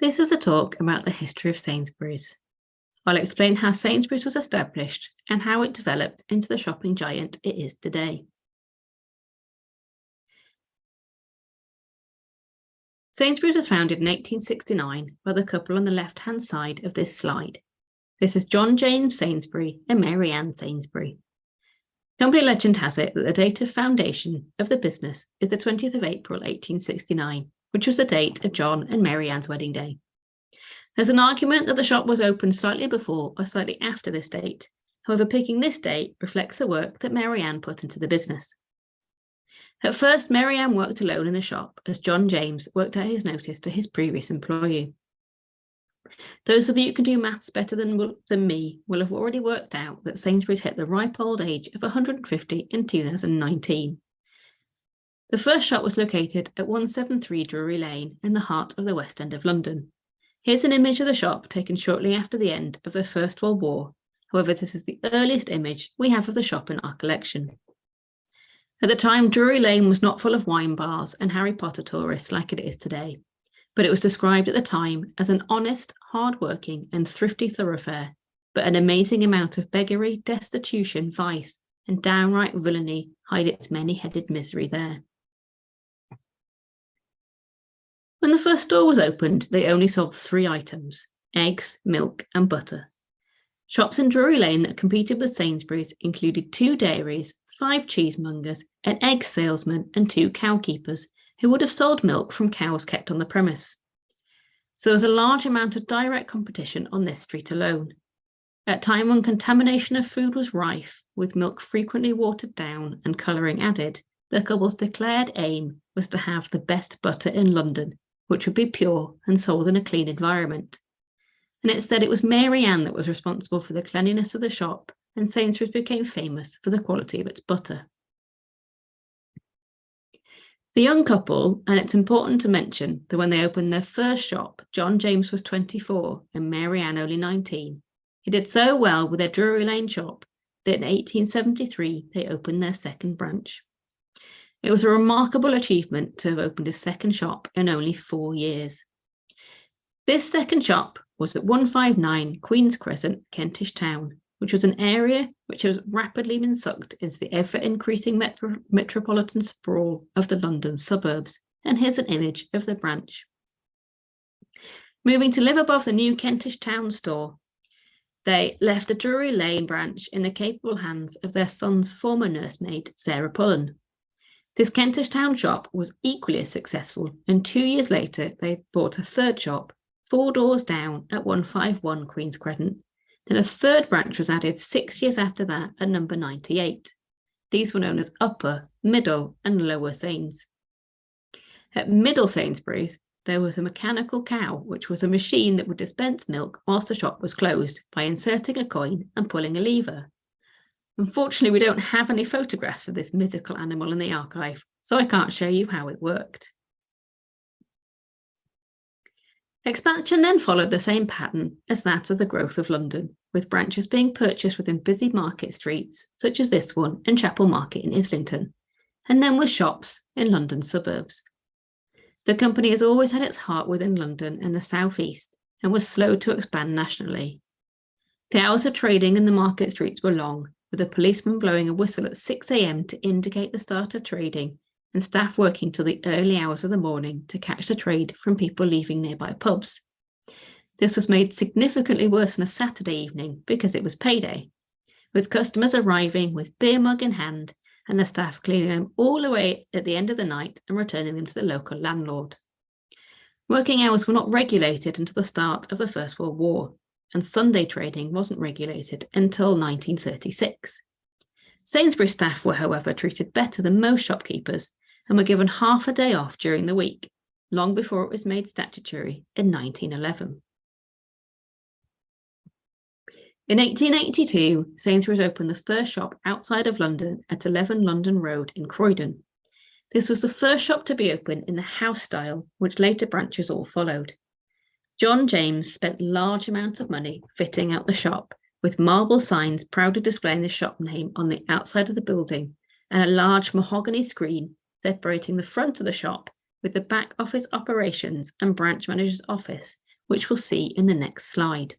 This is a talk about the history of Sainsbury's. I'll explain how Sainsbury's was established and how it developed into the shopping giant it is today. Sainsbury's was founded in 1869 by the couple on the left-hand side of this slide. This is John James Sainsbury and Mary Ann Sainsbury. Company legend has it that the date of foundation of the business is the 20th of April 1869, which was the date of John and Mary Ann's wedding day. There's an argument that the shop was opened slightly before or slightly after this date. However, picking this date reflects the work that Mary Ann put into the business. At first, Mary Ann worked alone in the shop as John James worked out his notice to his previous employee. Those of you who can do maths better than me will have already worked out that Sainsbury's hit the ripe old age of 150 in 2019. The first shop was located at 173 Drury Lane in the heart of the West End of London. Here's an image of the shop taken shortly after the end of the First World War. However, this is the earliest image we have of the shop in our collection. At the time, Drury Lane was not full of wine bars and Harry Potter tourists like it is today, but it was described at the time as an honest, hard-working and thrifty thoroughfare, but an amazing amount of beggary, destitution, vice and downright villainy hide its many-headed misery there. When the first store was opened, they only sold 3 items: eggs, milk and butter. Shops in Drury Lane that competed with Sainsbury's included 2 dairies, 5 cheesemongers, an egg salesman and 2 cowkeepers who would have sold milk from cows kept on the premise. So there was a large amount of direct competition on this street alone. At a time when contamination of food was rife, with milk frequently watered down and colouring added, the couple's declared aim was to have the best butter in London, which would be pure and sold in a clean environment. And it said it was Mary Ann that was responsible for the cleanliness of the shop, and Sainsbury's became famous for the quality of its butter. The young couple, and it's important to mention that when they opened their first shop, John James was 24 and Mary Ann only 19. He did so well with their Drury Lane shop that in 1873 they opened their second branch. It was a remarkable achievement to have opened a second shop in only 4 years. This second shop was at 159 Queen's Crescent, Kentish Town, which was an area which has rapidly been sucked into the ever-increasing metropolitan sprawl of the London suburbs. And here's an image of the branch. Moving to live above the new Kentish Town store, they left the Drury Lane branch in the capable hands of their son's former nursemaid, Sarah Pullen. This Kentish Town shop was equally as successful, and 2 years later they bought a third shop 4 doors down at 151 Queen's Crescent. Then a third branch was added 6 years after that at number 98. These were known as Upper, Middle and Lower Sains. At Middle Sainsbury's, there was a mechanical cow, which was a machine that would dispense milk whilst the shop was closed by inserting a coin and pulling a lever. Unfortunately, we don't have any photographs of this mythical animal in the archive, so I can't show you how it worked. Expansion then followed the same pattern as that of the growth of London, with branches being purchased within busy market streets, such as this one in Chapel Market in Islington, and then with shops in London suburbs. The company has always had its heart within London and the South East, and was slow to expand nationally. The hours of trading in the market streets were long, with a policeman blowing a whistle at 6 a.m. to indicate the start of trading, and staff working till the early hours of the morning to catch the trade from people leaving nearby pubs. This was made significantly worse on a Saturday evening because it was payday, with customers arriving with beer mug in hand and the staff cleaning them all away at the end of the night and returning them to the local landlord. Working hours were not regulated until the start of the First World War, and Sunday trading wasn't regulated until 1936. Sainsbury's staff were, however, treated better than most shopkeepers and were given half a day off during the week, long before it was made statutory in 1911. In 1882, Sainsbury's opened the first shop outside of London at 11 London Road in Croydon. This was the first shop to be opened in the house style, which later branches all followed. John James spent large amounts of money fitting out the shop, with marble signs proudly displaying the shop name on the outside of the building, and a large mahogany screen separating the front of the shop with the back office operations and branch manager's office, which we'll see in the next slide.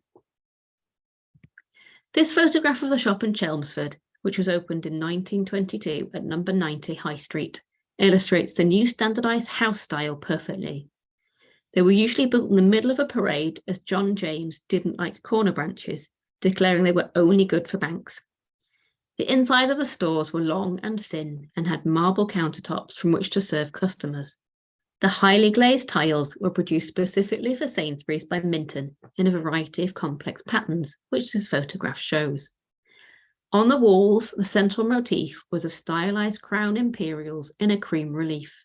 This photograph of the shop in Chelmsford, which was opened in 1922 at number 90 High Street, illustrates the new standardised house style perfectly. They were usually built in the middle of a parade, as John James didn't like corner branches, declaring they were only good for banks. The inside of the stores were long and thin and had marble countertops from which to serve customers. The highly glazed tiles were produced specifically for Sainsbury's by Minton in a variety of complex patterns, which this photograph shows. On the walls, the central motif was of stylised crown imperials in a cream relief.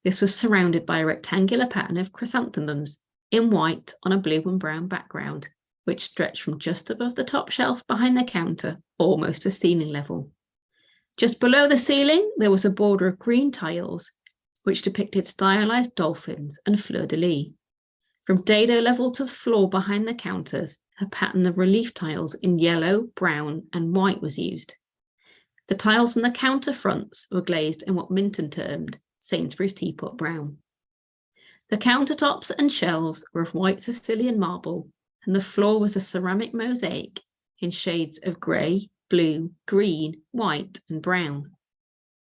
This was surrounded by a rectangular pattern of chrysanthemums in white on a blue and brown background, which stretched from just above the top shelf behind the counter, almost to ceiling level. Just below the ceiling, there was a border of green tiles, which depicted stylised dolphins and fleur-de-lis. From dado level to the floor behind the counters, a pattern of relief tiles in yellow, brown, and white was used. The tiles on the counter fronts were glazed in what Minton termed Sainsbury's teapot brown. The countertops and shelves were of white Sicilian marble, and the floor was a ceramic mosaic in shades of grey, blue, green, white, and brown.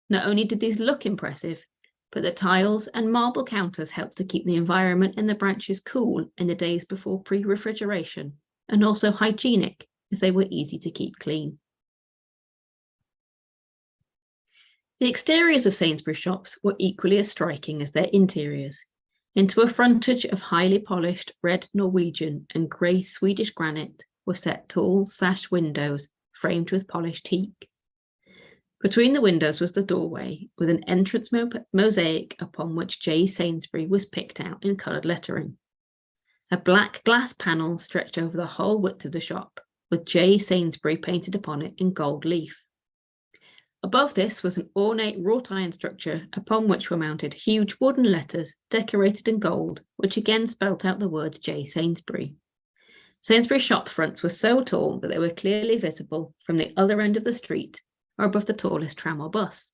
Not only did these look impressive, but the tiles and marble counters helped to keep the environment in the branches cool in the days before pre-refrigeration, and also hygienic, as they were easy to keep clean. The exteriors of Sainsbury shops were equally as striking as their interiors. Into a frontage of highly polished red Norwegian and grey Swedish granite were set tall sash windows framed with polished teak. Between the windows was the doorway, with an entrance mosaic upon which J. Sainsbury was picked out in coloured lettering. A black glass panel stretched over the whole width of the shop, with J. Sainsbury painted upon it in gold leaf. Above this was an ornate wrought iron structure upon which were mounted huge wooden letters decorated in gold, which again spelt out the words J. Sainsbury. Sainsbury shop fronts were so tall that they were clearly visible from the other end of the street or above the tallest tram or bus.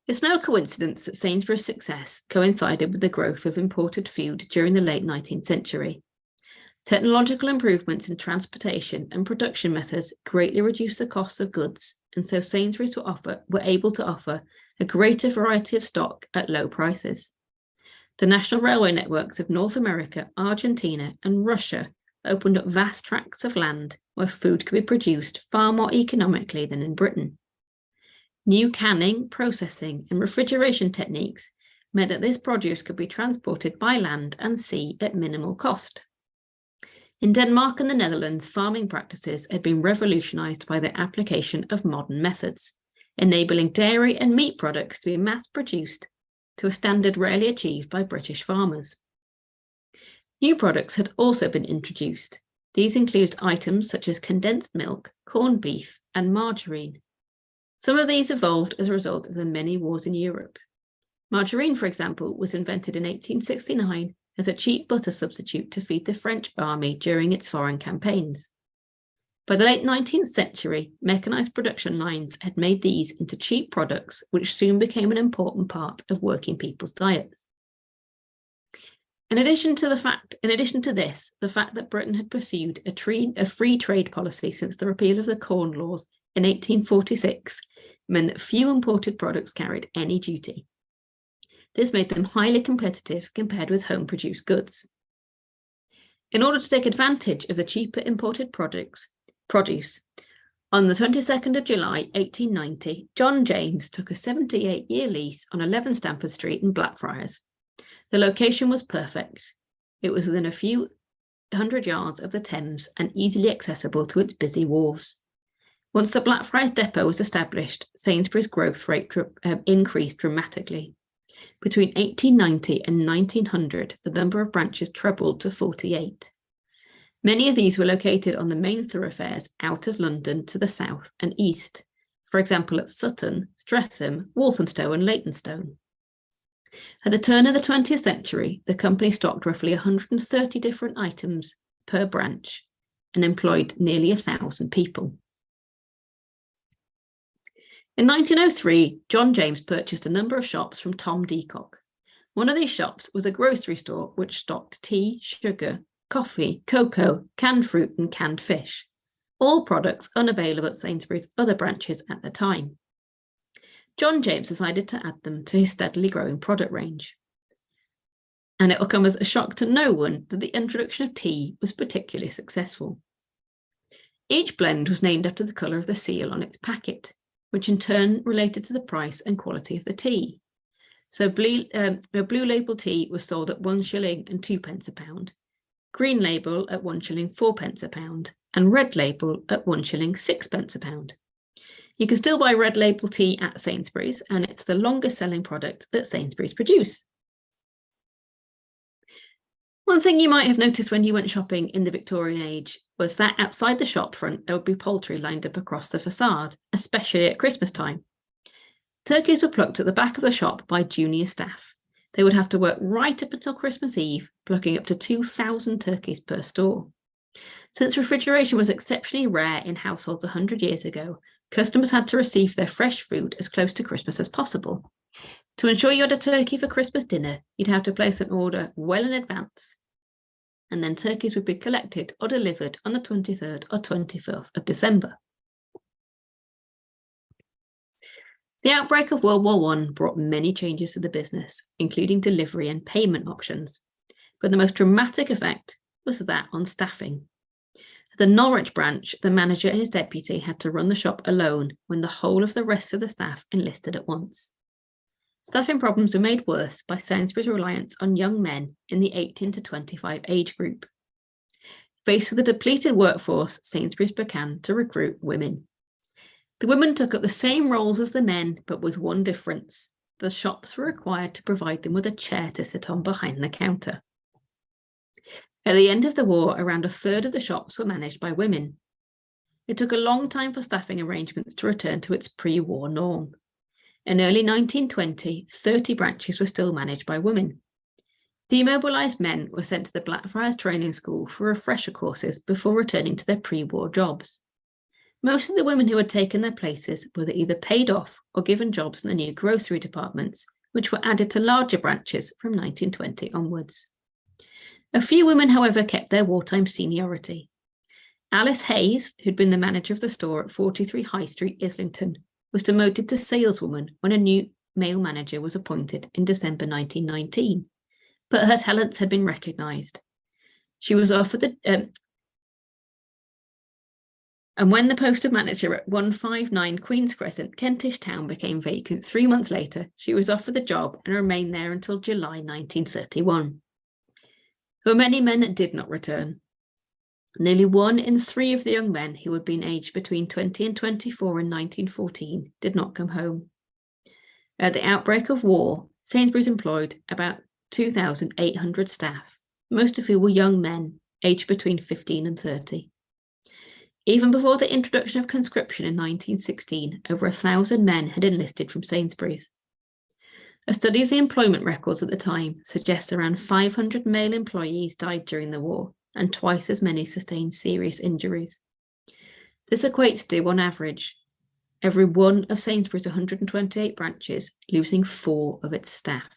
It's no coincidence that Sainsbury's success coincided with the growth of imported food during the late 19th century. Technological improvements in transportation and production methods greatly reduced the costs of goods, and so Sainsbury's were able to offer a greater variety of stock at low prices. The national railway networks of North America, Argentina, and Russia opened up vast tracts of land where food could be produced far more economically than in Britain. New canning, processing, and refrigeration techniques meant that this produce could be transported by land and sea at minimal cost. In Denmark and the Netherlands, farming practices had been revolutionised by the application of modern methods, enabling dairy and meat products to be mass-produced to a standard rarely achieved by British farmers. New products had also been introduced. These included items such as condensed milk, corned beef, and margarine. Some of these evolved as a result of the many wars in Europe. Margarine, for example, was invented in 1869 as a cheap butter substitute to feed the French army during its foreign campaigns. By the late 19th century, mechanised production lines had made these into cheap products, which soon became an important part of working people's diets. In addition to this, the fact that Britain had pursued a free trade policy since the repeal of the Corn Laws in 1846 meant that few imported products carried any duty. This made them highly competitive compared with home-produced goods. In order to take advantage of the cheaper imported produce, on the 22nd of July 1890, John James took a 78-year lease on 11 Stamford Street in Blackfriars. The location was perfect. It was within a few hundred yards of the Thames and easily accessible to its busy wharves. Once the Blackfriars depot was established, Sainsbury's growth rate increased dramatically. Between 1890 and 1900, the number of branches trebled to 48. Many of these were located on the main thoroughfares out of London to the south and east, for example at Sutton, Streatham, Walthamstow and Leytonstone. At the turn of the 20th century, the company stocked roughly 130 different items per branch and employed nearly 1,000 people. In 1903, John James purchased a number of shops from Tom Deacock. One of these shops was a grocery store which stocked tea, sugar, coffee, cocoa, canned fruit and canned fish, all products unavailable at Sainsbury's other branches at the time. John James decided to add them to his steadily growing product range. And it will come as a shock to no one that the introduction of tea was particularly successful. Each blend was named after the colour of the seal on its packet, which in turn related to the price and quality of the tea. So blue label tea was sold at 1 shilling and 2 pence a pound, green label at 1 shilling 4 pence a pound, and red label at 1 shilling 6 pence a pound. You can still buy red label tea at Sainsbury's, and it's the longest selling product that Sainsbury's produce. One thing you might have noticed when you went shopping in the Victorian age was that outside the shop front there would be poultry lined up across the facade, especially at Christmas time. Turkeys were plucked at the back of the shop by junior staff. They would have to work right up until Christmas Eve, plucking up to 2,000 turkeys per store. Since refrigeration was exceptionally rare in households 100 years ago, customers had to receive their fresh food as close to Christmas as possible. To ensure you had a turkey for Christmas dinner, you'd have to place an order well in advance, and then turkeys would be collected or delivered on the 23rd or 24th of December. The outbreak of World War I brought many changes to the business, including delivery and payment options, but the most dramatic effect was that on staffing. At the Norwich branch, the manager and his deputy had to run the shop alone when the whole of the rest of the staff enlisted at once. Staffing problems were made worse by Sainsbury's reliance on young men in the 18 to 25 age group. Faced with a depleted workforce, Sainsbury's began to recruit women. The women took up the same roles as the men, but with one difference. The shops were required to provide them with a chair to sit on behind the counter. At the end of the war, around a third of the shops were managed by women. It took a long time for staffing arrangements to return to its pre-war norm. In early 1920, 30 branches were still managed by women. Demobilised men were sent to the Blackfriars Training School for refresher courses before returning to their pre-war jobs. Most of the women who had taken their places were either paid off or given jobs in the new grocery departments, which were added to larger branches from 1920 onwards. A few women, however, kept their wartime seniority. Alice Hayes, who'd been the manager of the store at 43 High Street, Islington, was demoted to saleswoman when a new male manager was appointed in December 1919, but her talents had been recognised. She was offered and when the post of manager at 159 Queen's Crescent, Kentish Town, became vacant 3 months later, she was offered the job and remained there until July 1931. There were many men that did not return. Nearly 1 in 3 of the young men who had been aged between 20 and 24 in 1914 did not come home. At the outbreak of war, Sainsbury's employed about 2,800 staff, most of whom were young men aged between 15 and 30. Even before the introduction of conscription in 1916, over 1,000 men had enlisted from Sainsbury's. A study of the employment records at the time suggests around 500 male employees died during the war, and twice as many sustained serious injuries. This equates to, on average, every one of Sainsbury's 128 branches losing 4 of its staff.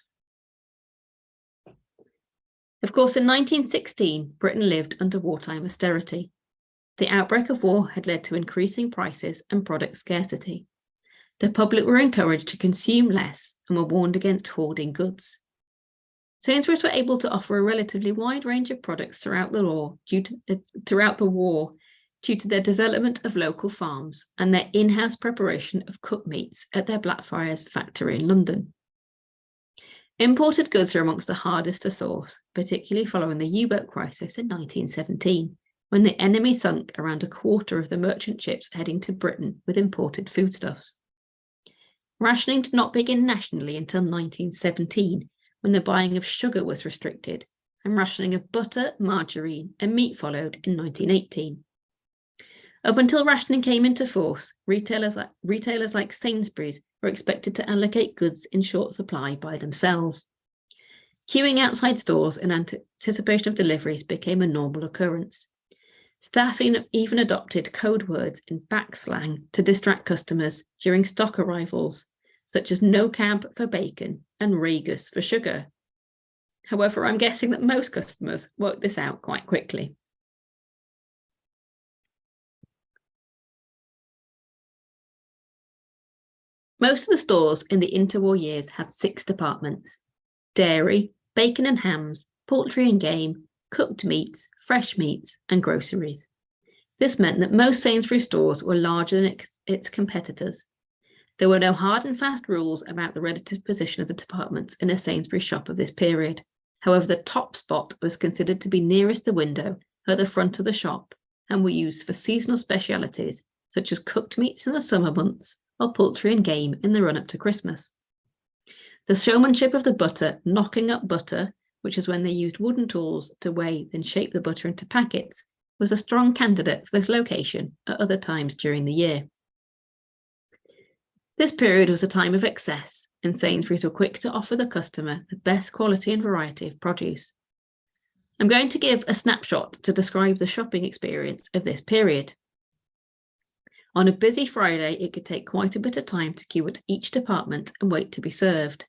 Of course, in 1916, Britain lived under wartime austerity. The outbreak of war had led to increasing prices and product scarcity. The public were encouraged to consume less and were warned against hoarding goods. Sainsbury's were able to offer a relatively wide range of products throughout the war due to their development of local farms and their in-house preparation of cooked meats at their Blackfriars factory in London. Imported goods are amongst the hardest to source, particularly following the U-boat crisis in 1917, when the enemy sunk around a quarter of the merchant ships heading to Britain with imported foodstuffs. Rationing did not begin nationally until 1917, when the buying of sugar was restricted, and rationing of butter, margarine, and meat followed in 1918. Up until rationing came into force, retailers like Sainsbury's were expected to allocate goods in short supply by themselves. Queuing outside stores in anticipation of deliveries became a normal occurrence. Staff even adopted code words in back slang to distract customers during stock arrivals, such as no cab for bacon and Regus for sugar, However, I'm guessing that most customers worked this out quite quickly. Most of the stores in the interwar years had 6 departments: dairy, bacon and hams, poultry and game, cooked meats, fresh meats, and groceries. This meant that most Sainsbury stores were larger than its competitors. There were no hard and fast rules about the relative position of the departments in a Sainsbury shop of this period. However, the top spot was considered to be nearest the window at the front of the shop and were used for seasonal specialities such as cooked meats in the summer months or poultry and game in the run-up to Christmas. The showmanship of the butter knocking up butter, which is when they used wooden tools to weigh then shape the butter into packets, was a strong candidate for this location at other times during the year. This period was a time of excess, and Sainsbury's were quick to offer the customer the best quality and variety of produce. I'm going to give a snapshot to describe the shopping experience of this period. On a busy Friday, it could take quite a bit of time to queue at each department and wait to be served.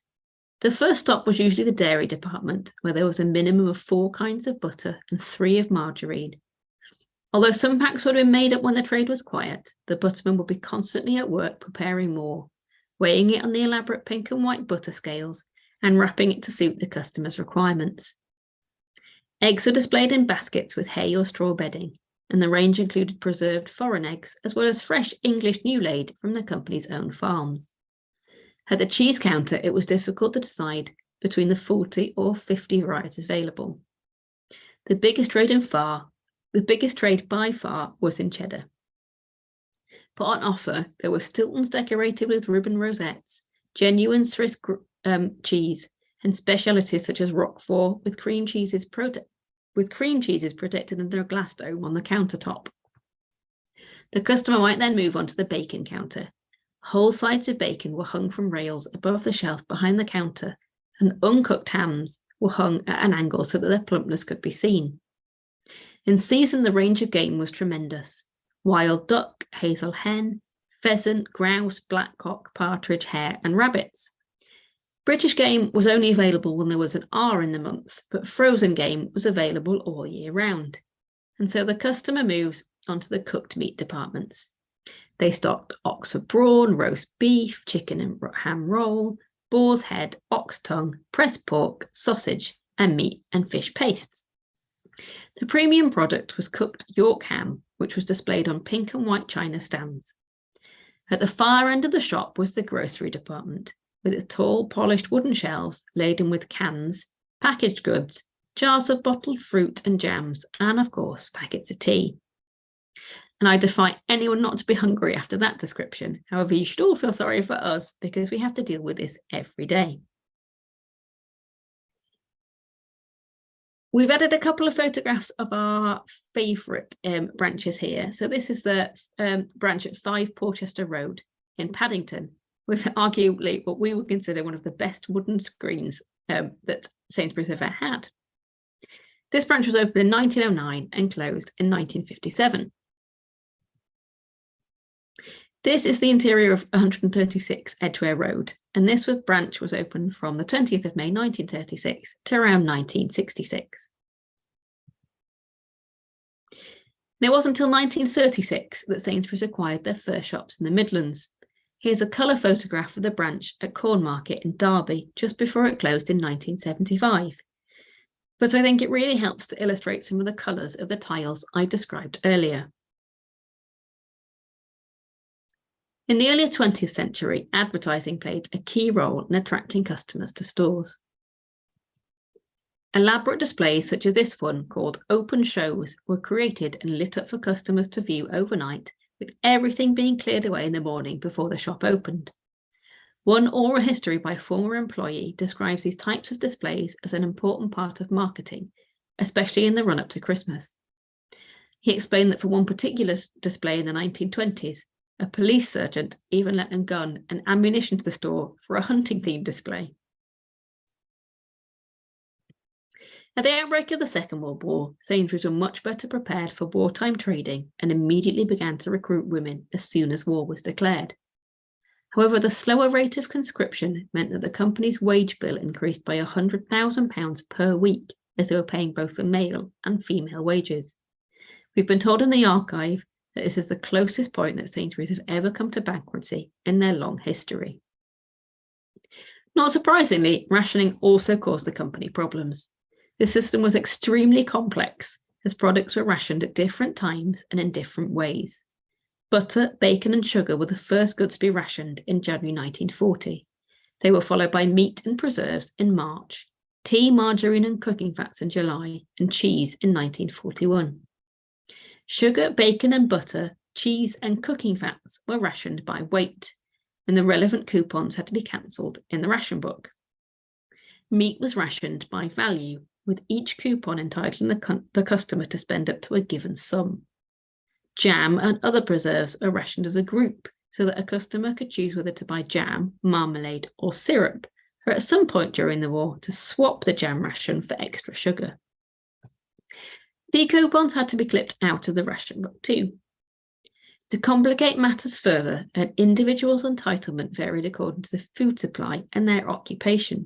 The first stop was usually the dairy department, where there was a minimum of 4 kinds of butter and 3 of margarine. Although some packs would have been made up when the trade was quiet, the butterman would be constantly at work preparing more, weighing it on the elaborate pink and white butter scales and wrapping it to suit the customer's requirements. Eggs were displayed in baskets with hay or straw bedding, and the range included preserved foreign eggs as well as fresh English new-laid from the company's own farms. At the cheese counter, it was difficult to decide between the 40 or 50 varieties available. The biggest trade by far was in cheddar. Put on offer, there were Stiltons decorated with ribbon rosettes, genuine Swiss cheese, and specialities such as Roquefort with cream cheeses protected under a glass dome on the countertop. The customer might then move on to the bacon counter. Whole sides of bacon were hung from rails above the shelf behind the counter, and uncooked hams were hung at an angle so that their plumpness could be seen. In season, the range of game was tremendous. Wild duck, hazel hen, pheasant, grouse, blackcock, partridge, hare, and rabbits. British game was only available when there was an R in the month, but frozen game was available all year round. And so the customer moves onto the cooked meat departments. They stocked Oxford brawn, roast beef, chicken and ham roll, boar's head, ox tongue, pressed pork, sausage, and meat and fish pastes. The premium product was cooked York ham, which was displayed on pink and white china stands. At the far end of the shop was the grocery department, with its tall, polished wooden shelves laden with cans, packaged goods, jars of bottled fruit and jams, and of course, packets of tea. And I defy anyone not to be hungry after that description. However, you should all feel sorry for us because we have to deal with this every day. We've added a couple of photographs of our favourite branches here. So this is the branch at 5 Porchester Road in Paddington, with arguably what we would consider one of the best wooden screens that Sainsbury's ever had. This branch was opened in 1909 and closed in 1957. This is the interior of 136 Edgware Road, and this branch was open from the 20th of May 1936 to around 1966. And it wasn't until 1936 that Sainsbury's acquired their first shops in the Midlands. Here's a colour photograph of the branch at Cornmarket in Derby, just before it closed in 1975. But I think it really helps to illustrate some of the colours of the tiles I described earlier. In the early 20th century, advertising played a key role in attracting customers to stores. Elaborate displays such as this one, called open shows, were created and lit up for customers to view overnight, with everything being cleared away in the morning before the shop opened. One oral history by a former employee describes these types of displays as an important part of marketing, especially in the run-up to Christmas. He explained that for one particular display in the 1920s, a police sergeant even let a gun and ammunition to the store for a hunting-themed display. At the outbreak of the Second World War, Sainsbury's were much better prepared for wartime trading and immediately began to recruit women as soon as war was declared. However, the slower rate of conscription meant that the company's wage bill increased by £100,000 per week, as they were paying both the male and female wages. We've been told in the archive that this is the closest point that Sainsbury's have ever come to bankruptcy in their long history. Not surprisingly, rationing also caused the company problems. The system was extremely complex, as products were rationed at different times and in different ways. Butter, bacon and sugar were the first goods to be rationed in January 1940. They were followed by meat and preserves in March, tea, margarine and cooking fats in July, and cheese in 1941. Sugar, bacon and butter, cheese and cooking fats were rationed by weight, and the relevant coupons had to be cancelled in the ration book. Meat was rationed by value, with each coupon entitling the customer to spend up to a given sum. Jam and other preserves are rationed as a group, so that a customer could choose whether to buy jam, marmalade or syrup, or at some point during the war to swap the jam ration for extra sugar. The coupons had to be clipped out of the ration book too. To complicate matters further, an individual's entitlement varied according to the food supply and their occupation.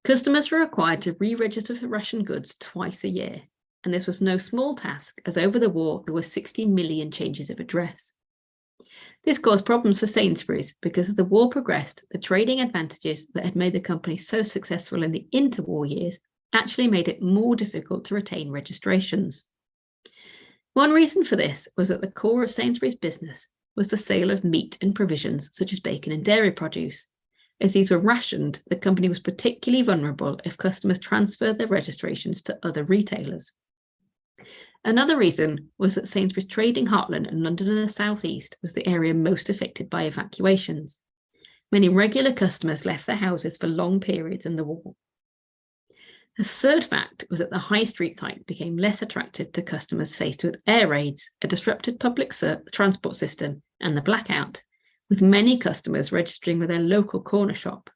Customers were required to re-register for ration goods twice a year, and this was no small task, as over the war there were 60 million changes of address. This caused problems for Sainsbury's because as the war progressed, the trading advantages that had made the company so successful in the interwar years actually made it more difficult to retain registrations. One reason for this was that the core of Sainsbury's business was the sale of meat and provisions such as bacon and dairy produce. As these were rationed, the company was particularly vulnerable if customers transferred their registrations to other retailers. Another reason was that Sainsbury's trading heartland in London and the South East was the area most affected by evacuations. Many regular customers left their houses for long periods in the war. The third fact was that the high street sites became less attractive to customers faced with air raids, a disrupted public transport system, and the blackout, with many customers registering with their local corner shop.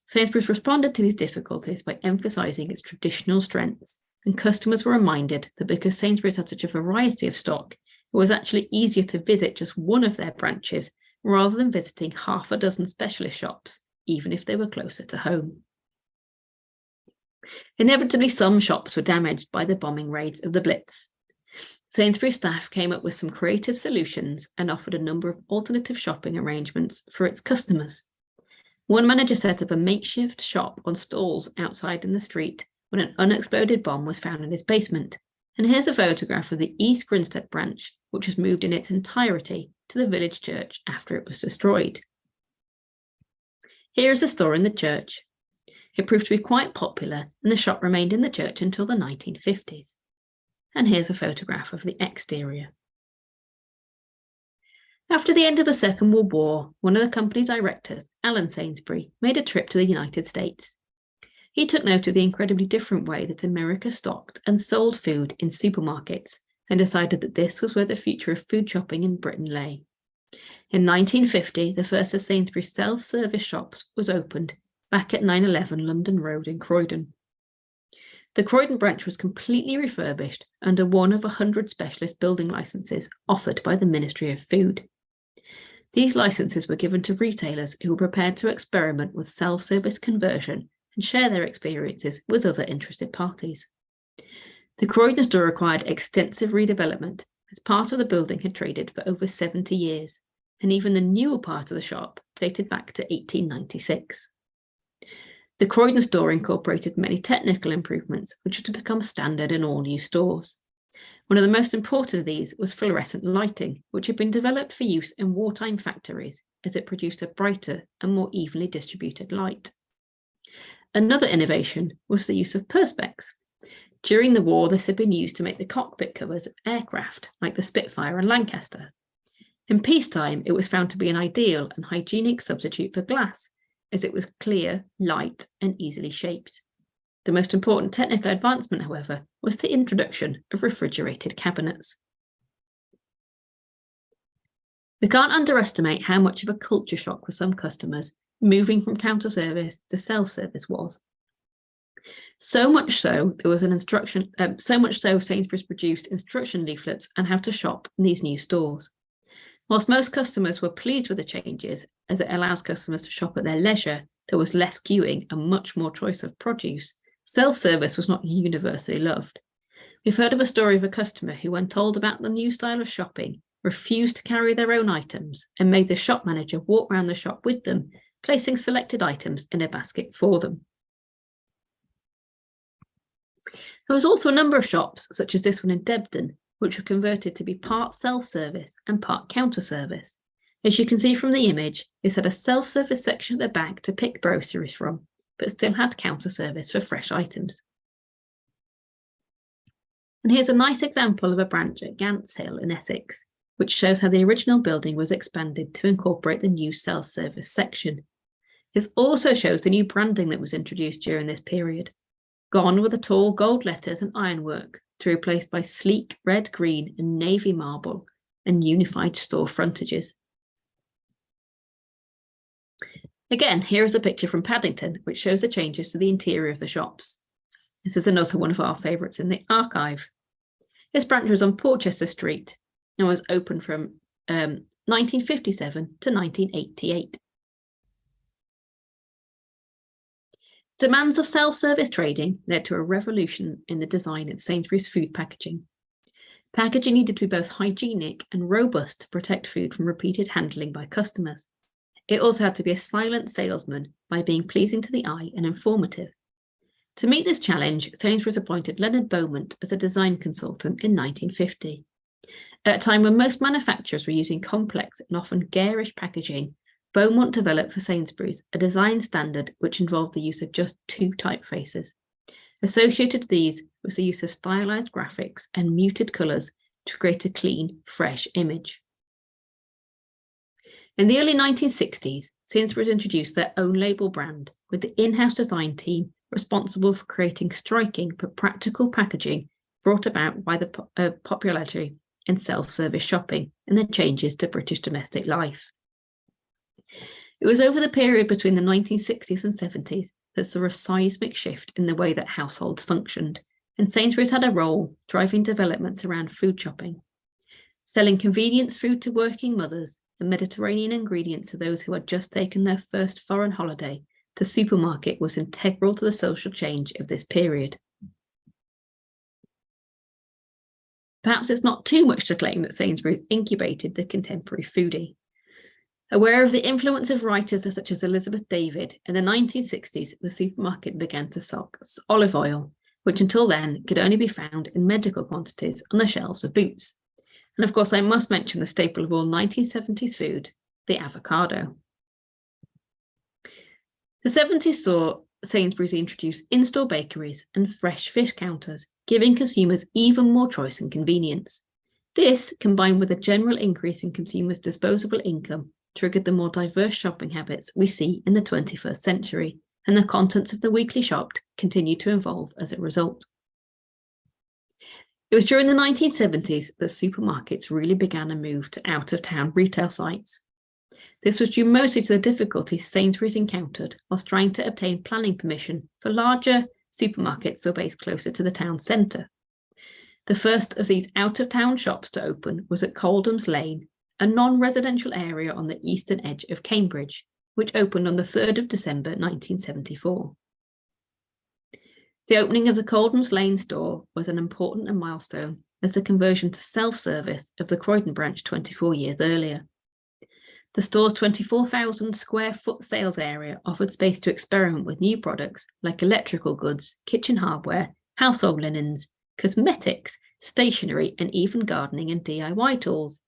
Sainsbury's responded to these difficulties by emphasising its traditional strengths, and customers were reminded that because Sainsbury's had such a variety of stock, it was actually easier to visit just one of their branches rather than visiting half a dozen specialist shops, even if they were closer to home. Inevitably, some shops were damaged by the bombing raids of the Blitz. Sainsbury's staff came up with some creative solutions and offered a number of alternative shopping arrangements for its customers. One manager set up a makeshift shop on stalls outside in the street when an unexploded bomb was found in his basement. And here's a photograph of the East Grinstead branch, which was moved in its entirety to the village church after it was destroyed. Here is the store in the church. It proved to be quite popular, and the shop remained in the church until the 1950s. And here's a photograph of the exterior. After the end of the Second World War, one of the company directors, Alan Sainsbury, made a trip to the United States. He took note of the incredibly different way that America stocked and sold food in supermarkets and decided that this was where the future of food shopping in Britain lay. In 1950, the first of Sainsbury's self-service shops was opened back at 911 London Road in Croydon. The Croydon branch was completely refurbished under one of 100 specialist building licenses offered by the Ministry of Food. These licenses were given to retailers who were prepared to experiment with self-service conversion and share their experiences with other interested parties. The Croydon store required extensive redevelopment as part of the building had traded for over 70 years, and even the newer part of the shop dated back to 1896. The Croydon store incorporated many technical improvements which were to become standard in all new stores. One of the most important of these was fluorescent lighting, which had been developed for use in wartime factories as it produced a brighter and more evenly distributed light. Another innovation was the use of perspex. During the war, this had been used to make the cockpit covers of aircraft like the Spitfire and Lancaster. In peacetime, it was found to be an ideal and hygienic substitute for glass, as it was clear, light, and easily shaped. The most important technical advancement, however, was the introduction of refrigerated cabinets. We can't underestimate how much of a culture shock for some customers moving from counter service to self-service was. So much so Sainsbury's produced instruction leaflets on how to shop in these new stores. Whilst most customers were pleased with the changes, as it allows customers to shop at their leisure, there was less queuing and much more choice of produce. Self-service was not universally loved. We've heard of a story of a customer who, when told about the new style of shopping, refused to carry their own items and made the shop manager walk around the shop with them, placing selected items in a basket for them. There was also a number of shops, such as this one in Debden, which were converted to be part self-service and part counter-service. As you can see from the image, this had a self-service section at the back to pick groceries from, but still had counter-service for fresh items. And here's a nice example of a branch at Gants Hill in Essex, which shows how the original building was expanded to incorporate the new self-service section. This also shows the new branding that was introduced during this period. Gone were the tall gold letters and ironwork, to replace by sleek red, green and navy marble and unified store frontages. Again, here is a picture from Paddington, which shows the changes to the interior of the shops. This is another one of our favourites in the archive. This branch was on Porchester Street and was open from 1957 to 1988. Demands of self-service trading led to a revolution in the design of Sainsbury's food packaging. Packaging needed to be both hygienic and robust to protect food from repeated handling by customers. It also had to be a silent salesman by being pleasing to the eye and informative. To meet this challenge, Sainsbury's appointed Leonard Beaumont as a design consultant in 1950. At a time when most manufacturers were using complex and often garish packaging, Beaumont developed for Sainsbury's a design standard which involved the use of just 2 typefaces. Associated with these was the use of stylized graphics and muted colours to create a clean, fresh image. In the early 1960s, Sainsbury's introduced their own label brand with the in-house design team responsible for creating striking but practical packaging brought about by the popularity in self-service shopping and the changes to British domestic life. It was over the period between the 1960s and 70s that there was a seismic shift in the way that households functioned, and Sainsbury's had a role driving developments around food shopping. Selling convenience food to working mothers and Mediterranean ingredients to those who had just taken their first foreign holiday, the supermarket was integral to the social change of this period. Perhaps it's not too much to claim that Sainsbury's incubated the contemporary foodie. Aware of the influence of writers such as Elizabeth David, in the 1960s, the supermarket began to stock olive oil, which until then could only be found in medical quantities on the shelves of Boots. And of course, I must mention the staple of all 1970s food, the avocado. The 70s saw Sainsbury's introduce in-store bakeries and fresh fish counters, giving consumers even more choice and convenience. This, combined with a general increase in consumers' disposable income, triggered the more diverse shopping habits we see in the 21st century, and the contents of the weekly shop continued to evolve as a result. It was during the 1970s that supermarkets really began a move to out-of-town retail sites. This was due mostly to the difficulties Sainsbury's encountered whilst trying to obtain planning permission for larger supermarkets that were based closer to the town centre. The first of these out-of-town shops to open was at Coldham's Lane, a non-residential area on the eastern edge of Cambridge, which opened on the 3rd of December 1974. The opening of the Coldham's Lane store was an important milestone as the conversion to self-service of the Croydon branch 24 years earlier. The store's 24,000 square foot sales area offered space to experiment with new products like electrical goods, kitchen hardware, household linens, cosmetics, stationery, and even gardening and DIY tools,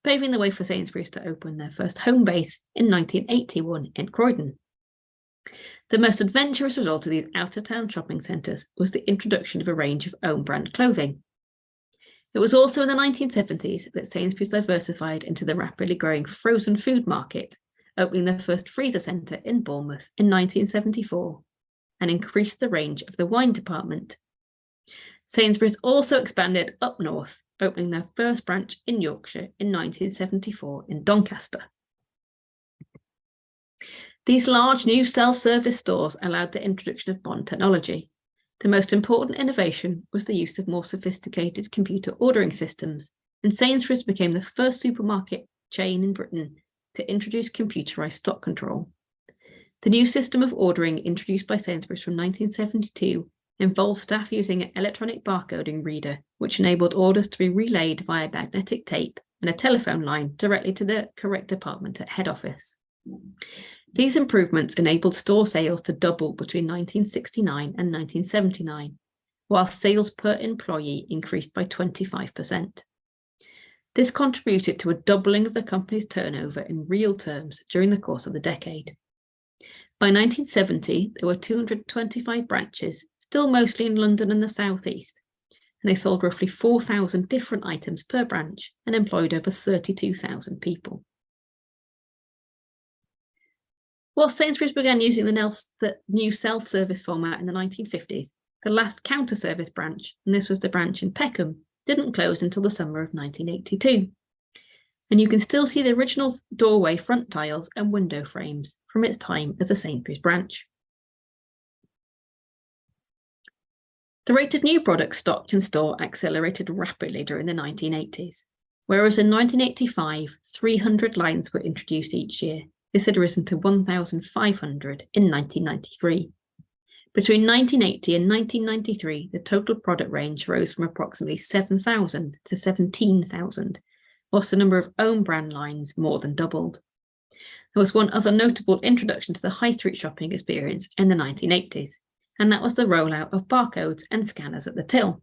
paving the way for Sainsbury's to open their first home base in 1981 in Croydon. The most adventurous result of these out-of-town shopping centres was the introduction of a range of own-brand clothing. It was also in the 1970s that Sainsbury's diversified into the rapidly growing frozen food market, opening their first freezer centre in Bournemouth in 1974, and increased the range of the wine department. Sainsbury's also expanded up north, opening their first branch in Yorkshire in 1974 in Doncaster. These large new self-service stores allowed the introduction of modern technology. The most important innovation was the use of more sophisticated computer ordering systems, and Sainsbury's became the first supermarket chain in Britain to introduce computerised stock control. The new system of ordering introduced by Sainsbury's from 1972 involved staff using an electronic barcoding reader, which enabled orders to be relayed via magnetic tape and a telephone line directly to the correct department at head office. These improvements enabled store sales to double between 1969 and 1979, while sales per employee increased by 25%. This contributed to a doubling of the company's turnover in real terms during the course of the decade. By 1970, there were 225 branches, still mostly in London and the South East, and they sold roughly 4,000 different items per branch and employed over 32,000 people. While Sainsbury's began using the new self-service format in the 1950s, the last counter-service branch, and this was the branch in Peckham, didn't close until the summer of 1982. And you can still see the original doorway front tiles and window frames from its time as a Sainsbury's branch. The rate of new products stocked in store accelerated rapidly during the 1980s. Whereas in 1985, 300 lines were introduced each year, this had risen to 1,500 in 1993. Between 1980 and 1993, the total product range rose from approximately 7,000 to 17,000, whilst the number of own brand lines more than doubled. There was one other notable introduction to the high street shopping experience in the 1980s, and that was the rollout of barcodes and scanners at the till.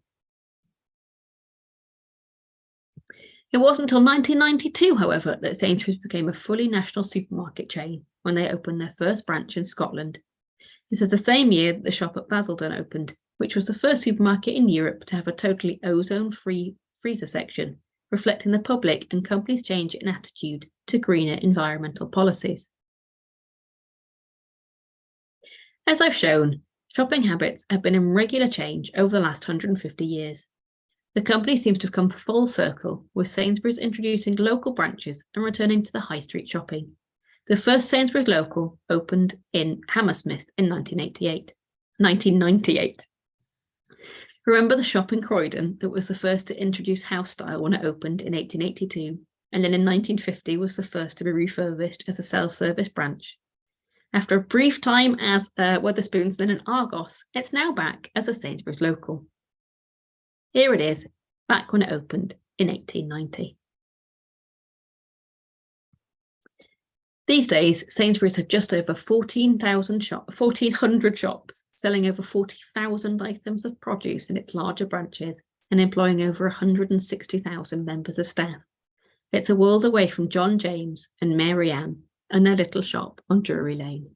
It wasn't until 1992, however, that Sainsbury's became a fully national supermarket chain when they opened their first branch in Scotland. This is the same year that the shop at Basildon opened, which was the first supermarket in Europe to have a totally ozone-free freezer section, reflecting the public and companies' change in attitude to greener environmental policies. As I've shown, shopping habits have been in regular change over the last 150 years. The company seems to have come full circle, with Sainsbury's introducing local branches and returning to the high street shopping. The first Sainsbury's local opened in Hammersmith in 1998. Remember the shop in Croydon that was the first to introduce house style when it opened in 1882, and then in 1950 was the first to be refurbished as a self-service branch. After a brief time as Wetherspoons, then an Argos, it's now back as a Sainsbury's local. Here it is, back when it opened in 1890. These days, Sainsbury's have just over 1,400 shops, selling over 40,000 items of produce in its larger branches and employing over 160,000 members of staff. It's a world away from John James and Mary Ann and their little shop on Drury Lane.